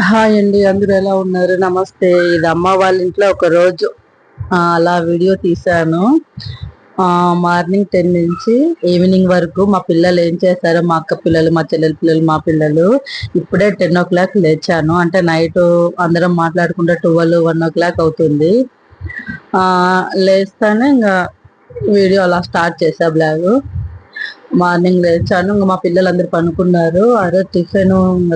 Hi అండి, అందరూ ఎలా ఉన్నారు? నమస్తే. ఇది అమ్మ వాళ్ళ ఇంట్లో ఒక రోజు అలా వీడియో తీశాను. మార్నింగ్ 10 నుంచి ఈవినింగ్ వరకు మా పిల్లలు ఏం చేశారో, మా అక్క పిల్లలు, మా చెల్లెల పిల్లలు, మా పిల్లలు. ఇప్పుడే 10 o'clock లేచాను. అంటే నైట్ అందరం మాట్లాడుకుంటే 12, 1 o'clock అవుతుంది. లేస్తానే ఇంకా వీడియో అలా స్టార్ట్ చేసా బ్లాగ్. మార్నింగ్ లేచాను, ఇంకా మా పిల్లలందరూ పనుకున్నారు. ఆ రోజు టిఫిన్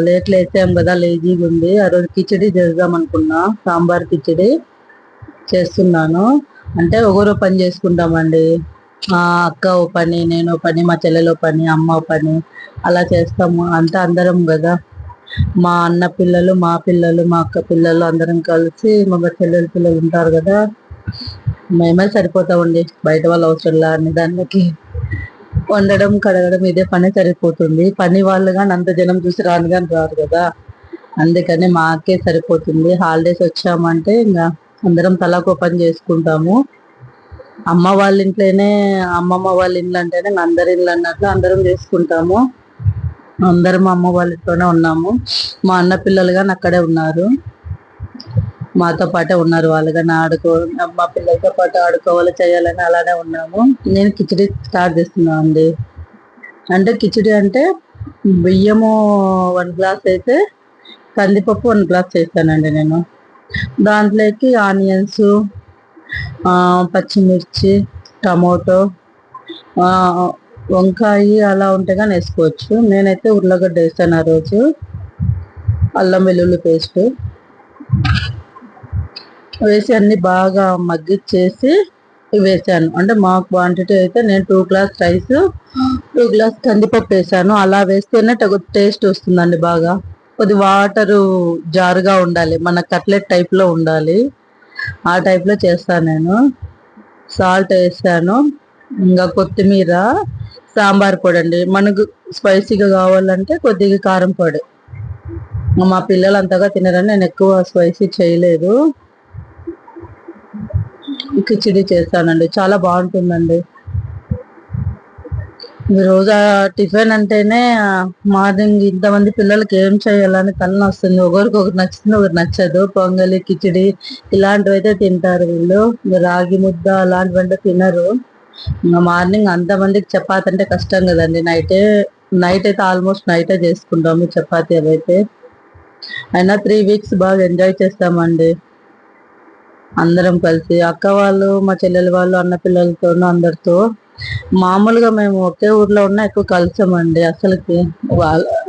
లేట్ లేచాం కదా, లేజీగా ఉంది. ఆ రోజు కిచిడి చేద్దాం అనుకున్నా, సాంబార్ కిచిడి చేస్తున్నాను. అంటే ఒకరో పని చేసుకుంటామండి. అక్క ఓ పని, నేను ఓ పని, మా చెల్లెలో పని, అమ్మ ఓ పని, అలా చేస్తాము. అంతా అందరం కదా, మా అన్న పిల్లలు, మా పిల్లలు, మా అక్క పిల్లలు అందరం కలిసి, మా చెల్లెల పిల్లలు ఉంటారు కదా, మేమే సరిపోతామండి. బయట వాళ్ళు అవసరంలా అన్ని దానికి. వండడం కడగడం ఇదే పని సరిపోతుంది. పని వాళ్ళు కానీ అంత జనం చూసి రాను కానీ రారు కదా, అందుకని మాకే సరిపోతుంది. హాలిడేస్ వచ్చామంటే ఇంకా అందరం తలాకో పని చేసుకుంటాము. అమ్మ వాళ్ళ ఇంట్లోనే, అమ్మమ్మ వాళ్ళ ఇల్లు అంటేనే అందరి ఇల్లు అన్నట్లు అందరం చేసుకుంటాము. అందరం అమ్మ వాళ్ళ ఇంట్లోనే ఉన్నాము. మా అన్న పిల్లలు కానీ అక్కడే ఉన్నారు, మాతో పాటే ఉన్నారు. వాళ్ళు కానీ మా పిల్లలతో పాటు ఆడుకోవాలి, చేయాలని అలానే ఉన్నాము. నేను కిచిడి స్టార్ట్ చేస్తున్నాను అండి. అంటే కిచిడి అంటే బియ్యము 1 గ్లాస్ అయితే కందిపప్పు 1 గ్లాస్ చేస్తానండి నేను. దాంట్లోకి ఆనియన్స్, పచ్చిమిర్చి, టమోటో, వంకాయ అలా ఉంటే కానీ వేసుకోవచ్చు. నేనైతే ఉర్లగడ్డ వేస్తాను ఆ రోజు. అల్లం వెల్లుల్లి పేస్ట్ వేసి అన్ని బాగా మగ్గిచ్చేసి వేసాను. అంటే మా క్వాంటిటీ అయితే నేను 2 గ్లాస్ రైస్, 2 గ్లాస్ కందిపప్పు వేసాను. అలా వేస్తేనే టేస్ట్ వస్తుందండి. బాగా కొద్ది వాటరు జారుగా ఉండాలి, మన కట్లెట్ టైప్లో ఉండాలి. ఆ టైప్లో చేస్తాను నేను. సాల్ట్ వేసాను, ఇంకా కొత్తిమీర, సాంబార్ పొడి అండి. మనకు స్పైసీగా కావాలంటే కొద్దిగా కారం పొడి. మా పిల్లలు అంతగా తినరని నేను ఎక్కువ స్పైసీ చేయలేదు. కిచిడి చేస్తానండి, చాలా బాగుంటుందండి. రోజు టిఫిన్ అంటేనే మార్నింగ్ ఇంతమంది పిల్లలకి ఏం చేయాలని తలనొస్తుంది. ఒకరికి నచ్చుతుంది, ఒకరికి నచ్చదు. పొంగలి, కిచిడి ఇలాంటివి అయితే తింటారు వీళ్ళు. రాగి ముద్ద అలాంటివంటే తినరు. ఇంకా మార్నింగ్ అంతమందికి చపాతి అంటే కష్టం కదండి. నైట్ అయితే ఆల్మోస్ట్ నైటే చేసుకుంటాము చపాతి అవైతే. అయినా 3 weeks బాగా ఎంజాయ్ చేస్తామండి అందరం కలిసి. అక్క వాళ్ళు, మా చెల్లెల వాళ్ళు, అన్న పిల్లలతోనూ అందరితో. మామూలుగా మేము ఒకే ఊర్లో ఉన్నా ఎక్కువ కలిసామండి అసలుకి.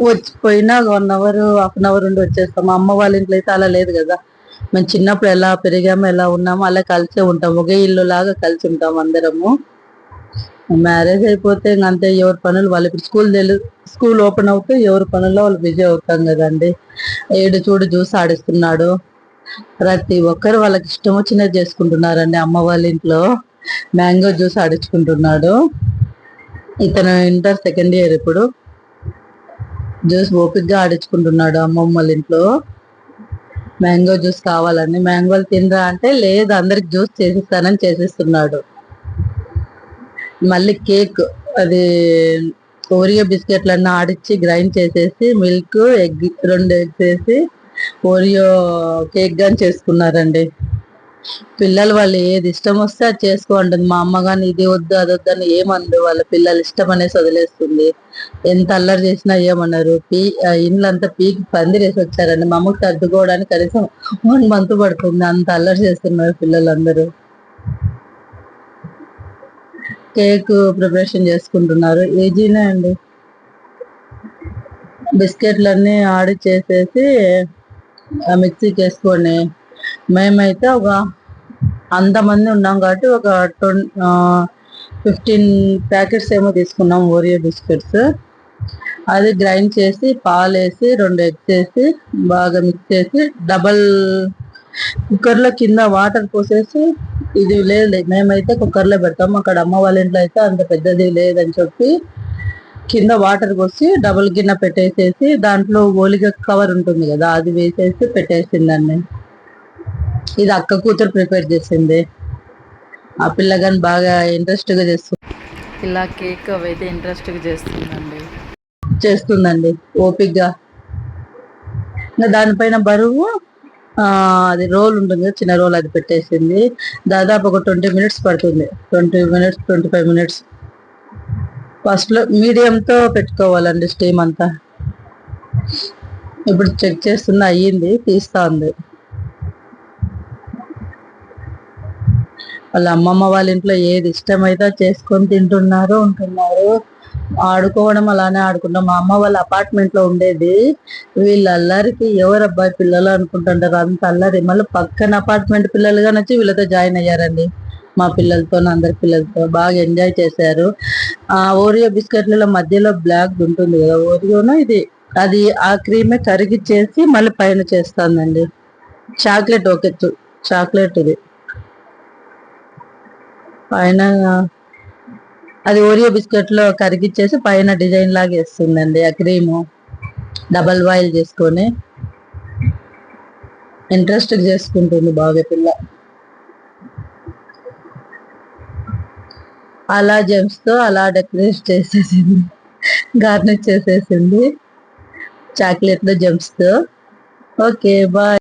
వచ్చిపోయినా 1 hour, 1/2 hour ఉండి వచ్చేస్తాం. మా అమ్మ వాళ్ళ ఇంట్లో అయితే అలా లేదు కదా. మేము చిన్నప్పుడు ఎలా పెరిగామో, ఎలా ఉన్నామో అలా కలిసే ఉంటాం. ఒకే ఇల్లు లాగా కలిసి ఉంటాం అందరము. మ్యారేజ్ అయిపోతే ఇంకంతే, ఎవరి పనులు వాళ్ళు. ఇప్పుడు స్కూల్ ఓపెన్ అవుతే ఎవరి పనుల్లో వాళ్ళు బిజీ అవుతాం కదండి. చూడు జ్యూస్ ఆడిస్తున్నాడు. ప్రతి ఒక్కరు వాళ్ళకి ఇష్టం వచ్చినది చేసుకుంటున్నారండి. అమ్మ వాళ్ళ ఇంట్లో మ్యాంగో జ్యూస్ ఆడించుకుంటున్నాడు. ఇతను ఇంటర్ 2nd year. ఇప్పుడు జ్యూస్ ఓపిక్గా ఆడించుకుంటున్నాడు అమ్మమ్మ వాళ్ళ ఇంట్లో. మ్యాంగో జ్యూస్ కావాలని. మ్యాంగోలు తినరా అంటే లేదు, అందరికి జ్యూస్ చేసిస్తానని చేసిస్తున్నాడు. మళ్ళీ కేక్, అది ఓరియో బిస్కెట్లన్నీ ఆడిచ్చి గ్రైండ్ చేసేసి మిల్క్, ఎగ్ 2 eggs వేసి ఓరియో కేక్ గాని చేసుకున్నారండి. పిల్లలు వాళ్ళు ఏది ఇష్టం వస్తే అది చేసుకోండి. మా అమ్మ గాని ఇది వద్దు అది వద్దు అని ఏమందు. వాళ్ళ పిల్లలు ఇష్టం అనేసి వదిలేస్తుంది. ఎంత అల్లరి చేసినా ఏమన్నారు. ఇండ్లంతా పీకి పందిరేసి వచ్చారండి. మా అమ్మకి సర్దుకోవడానికి కనీసం 1 month పడుతుంది, అంత అల్లరి చేస్తున్నారు పిల్లలందరూ. కేక్ ప్రిపరేషన్ చేసుకుంటున్నారు. ఈజీనే అండి. బిస్కెట్లన్నీ ఆడిచ్చేసేసి మిక్సీకి వేసుకొని, మేమైతే అంతమంది ఉన్నాం కాబట్టి ఒక 15 ప్యాకెట్స్ ఏమో తీసుకున్నాం ఓరియో బిస్కెట్స్. అది గ్రైండ్ చేసి పాలేసి 2 eggs వేసి బాగా మిక్స్ చేసి డబల్ కుక్కర్లో కింద వాటర్ పోసేసి, ఇది లేదు మేమైతే కుక్కర్లో పెడతాం. అక్కడ అమ్మ వాళ్ళ ఇంట్లో అయితే అంత పెద్దది లేదని చెప్పి కింద వాటర్ పోసి డబుల్ గిన్నె పెట్టేసేసి దాంట్లో ఓలిగ కవర్ ఉంటుంది కదా, అది వేసేసి పెట్టేసిందండి. ఇది అక్క కూతురు ప్రిపేర్ చేసింది. ఆ పిల్ల కానీ బాగా ఇంట్రెస్ట్గా ఇలా కేక్ అవైతే ఇంట్రెస్ట్గా చేస్తుందండి ఓపిక్గా. ఇంకా దానిపైన బరువు అది రోల్ ఉంటుంది కదా, చిన్న రోల్, అది పెట్టేసింది. దాదాపు ఒక 20 minutes పడుతుంది, 20 minutes 25 minutes. ఫస్ట్ లో మీడియంతో పెట్టుకోవాలండి స్టీమ్ అంతా. ఇప్పుడు చెక్ చేస్తున్నా, అయ్యింది, తీస్తా ఉంది. వాళ్ళ అమ్మమ్మ వాళ్ళ ఇంట్లో ఏది ఇష్టమైతే చేసుకొని తింటున్నారు, ఉంటున్నారు. ఆడుకోవడం అలానే ఆడుకుంటాం. మా అమ్మ వాళ్ళ అపార్ట్మెంట్ లో ఉండేది. వీళ్ళ అల్లరికి ఎవరు అబ్బాయి పిల్లలు అనుకుంటుంటారు, అంత అల్లరి. మళ్ళీ పక్కన అపార్ట్మెంట్ పిల్లలుగా నచ్చి వీళ్ళతో జాయిన్ అయ్యారండి. మా పిల్లలతో, అందరి పిల్లలతో బాగా ఎంజాయ్ చేశారు. ఓరియో బిస్కెట్ల మధ్యలో బ్లాక్ ఉంటుంది కదా, ఓరియోను ఇది, అది ఆ క్రీమే కరిగిచ్చేసి మళ్ళీ పైన చేస్తానండి. చాక్లెట్ ఓకే, చాక్లెట్ ఇది పైన, అది ఓరియో బిస్కెట్ లో కరిగిచ్చేసి పైన డిజైన్ లాగా వేస్తుందండి. ఆ క్రీము డబల్ బాయిల్ చేసుకొని ఇంట్రెస్ట్ చేసుకుంటుంది బాగా పిల్ల. అలా జెమ్స్ తో అలా డెకరేట్ చేసేసింది, గార్నిష్ చేసేసింది చాక్లెట్ లో జెమ్స్ తో. Okay bye.